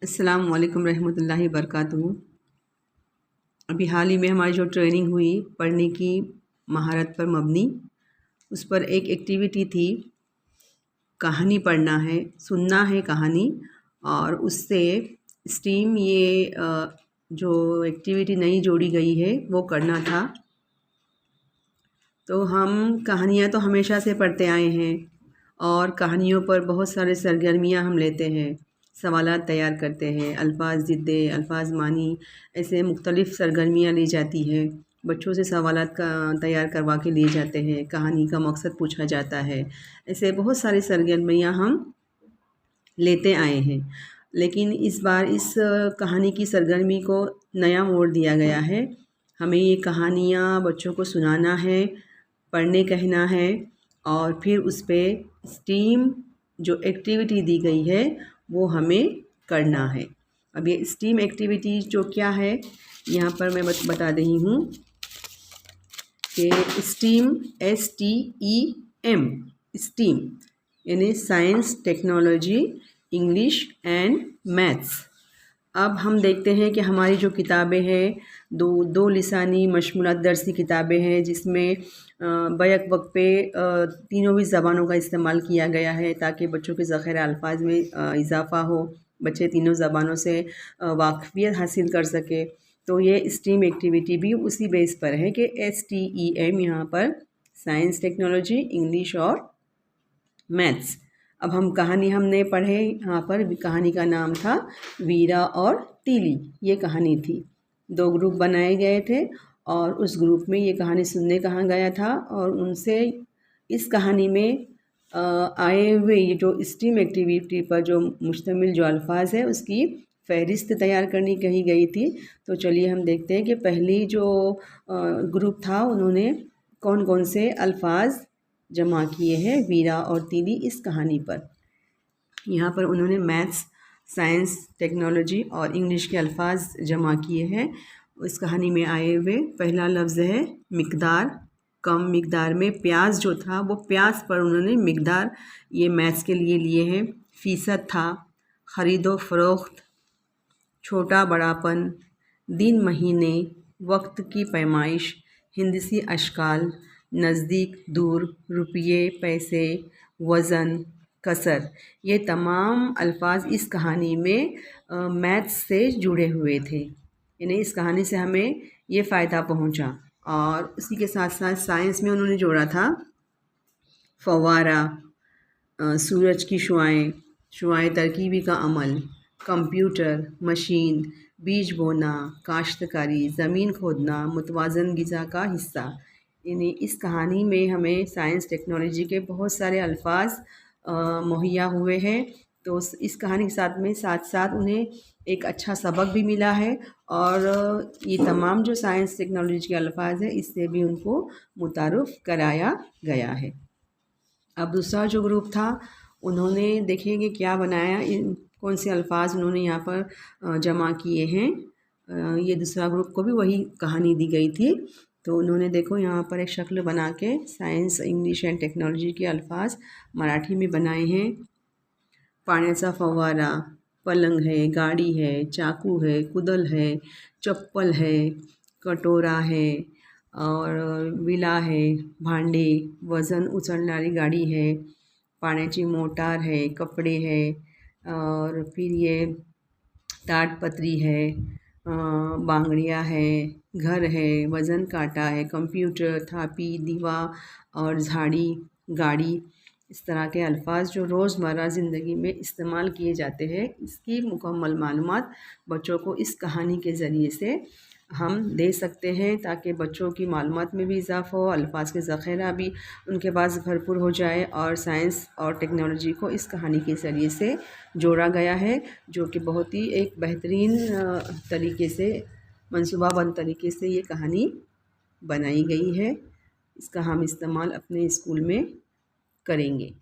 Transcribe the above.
अस्सलाम वालेकुम रहमतुल्लाहि बरकातुहू। अभी हाल ही में हमारी जो ट्रेनिंग हुई पढ़ने की महारत पर मबनी, उस पर एक एक्टिविटी थी, कहानी पढ़ना है, सुनना है कहानी, और उससे स्टीम जो एक्टिविटी नई जोड़ी गई है वो करना था। तो हम कहानियाँ तो हमेशा से पढ़ते आए हैं और कहानियों पर बहुत सारे सरगर्मियाँ हम लेते हैं, सवालात तैयार करते हैं, अल्फाज जिद्दे, अल्फाज मानी, ऐसे मुख्तलिफ़ सरगर्मियाँ ली जाती हैं। बच्चों से सवालात का तैयार करवा के लिए जाते हैं, कहानी का मकसद पूछा जाता है। ऐसे बहुत सारी सरगर्मियाँ हम लेते आए हैं, लेकिन इस बार इस कहानी की सरगर्मी को नया मोड़ दिया गया है। हमें ये कहानियाँ बच्चों को सुनाना है, पढ़ने कहना है, और फिर उस पे स्टीम जो एक्टिविटी दी गई है वो हमें करना है। अब ये स्टीम एक्टिविटी जो क्या है, यहाँ पर मैं बता रही हूँ कि स्टीम STEM, स्टीम यानी science, technology, English and maths. अब हम देखते हैं कि हमारी जो किताबें हैं, दो लिसानी मशमूलात दरसी किताबें हैं, जिसमें बैक वक्त पे तीनों भी ज़बानों का इस्तेमाल किया गया है ताकि बच्चों के ज़ख़ीरा अल्फाज में इजाफ़ा हो, बच्चे तीनों ज़बानों से वाक़फ़ियत हासिल कर सके। तो ये स्टीम एक्टिविटी भी उसी बेस पर है कि STEM, यहाँ पर साइंस, टेक्नोलॉजी, इंग्लिश और मैथ्स। अब हमने पढ़े, यहाँ पर कहानी का नाम था वीरा और तीली। ये कहानी थी, 2 ग्रुप बनाए गए थे और उस ग्रुप में ये कहानी सुनने कहा गया था, और उनसे इस कहानी में आए हुए ये जो स्टीम एक्टिविटी पर जो मुश्तमिल जो अल्फाज है उसकी फ़हरिस्त तैयार करनी कही गई थी। तो चलिए हम देखते हैं कि पहली जो ग्रुप था उन्होंने कौन कौन से अल्फाज जमा किए हैं वीरा और तीली इस कहानी पर। यहाँ पर उन्होंने मैथ्स, साइंस, टेक्नोलॉजी और इंग्लिश के अल्फाज जमा किए हैं। इस कहानी में आए हुए पहला लफ्ज़ है मिक़दार। कम मिक़दार में प्याज जो था वो प्याज पर उन्होंने मिक़दार ये मैथ्स के लिए हैं। फ़ीसद था, ख़रीदो फ़रोख्त, छोटा बड़ापन, दिन महीने, वक्त की पैमाइश, हिंदसी अशकाल, नज़दीक दूर, रुपये पैसे, वज़न, कसर, ये तमाम अल्फाज इस कहानी में मैथ्स से जुड़े हुए थे। यानी इस कहानी से हमें ये फ़ायदा पहुंचा। और उसी के साथ साथ साइंस में उन्होंने जोड़ा था फव्वारा, सूरज की शुआएं तरकीबी का अमल, कंप्यूटर, मशीन, बीज बोना, काश्तकारी, ज़मीन खोदना, मुतवाज़न ग़िज़ा का हिस्सा। यानी इस कहानी में हमें साइंस, टेक्नोलॉजी के बहुत सारे अल्फाज मुहैया हुए हैं। तो इस कहानी के साथ साथ उन्हें एक अच्छा सबक भी मिला है, और ये तमाम जो साइंस टेक्नोलॉजी के अल्फाज हैं इससे भी उनको मुतारुफ़ कराया गया है। अब दूसरा जो ग्रुप था उन्होंने देखेंगे क्या बनाया, कौन से अल्फाज उन्होंने यहाँ पर जमा किए हैं। ये दूसरा ग्रुप को भी वही कहानी दी गई थी। तो उन्होंने देखो यहाँ पर एक शक्ल बना के साइंस, इंग्लिश एंड टेक्नोलॉजी के अल्फाज मराठी में बनाए हैं। पाण्याचा फव्वारा, पलंग है, गाड़ी है, चाकू है, कुदल है, चप्पल है, कटोरा है, और विला है, भांडे, वज़न उचलणारी गाडी है, पाण्याची मोटार है, कपडे है, और फिर ये ताडपत्री है, बांगड़िया है, घर है, वज़न काटा है, कंप्यूटर, थापी, दीवा और झाड़ी, गाड़ी। इस तरह के अल्फाज जो रोज़मर्रा ज़िंदगी में इस्तेमाल किए जाते हैं, इसकी मुकम्मल मालूमात बच्चों को इस कहानी के ज़रिए से हम दे सकते हैं, ताकि बच्चों की मालूमात में भी इजाफ़ा हो, अल्फाज के ज़ख़ीरा भी उनके पास भरपूर हो जाए। और साइंस और टेक्नोलॉजी को इस कहानी के ज़रिए से जोड़ा गया है, जो कि बहुत ही एक बेहतरीन तरीके से, मंसूबाबंद तरीके से ये कहानी बनाई गई है। इसका हम इस्तेमाल अपने स्कूल में करेंगे।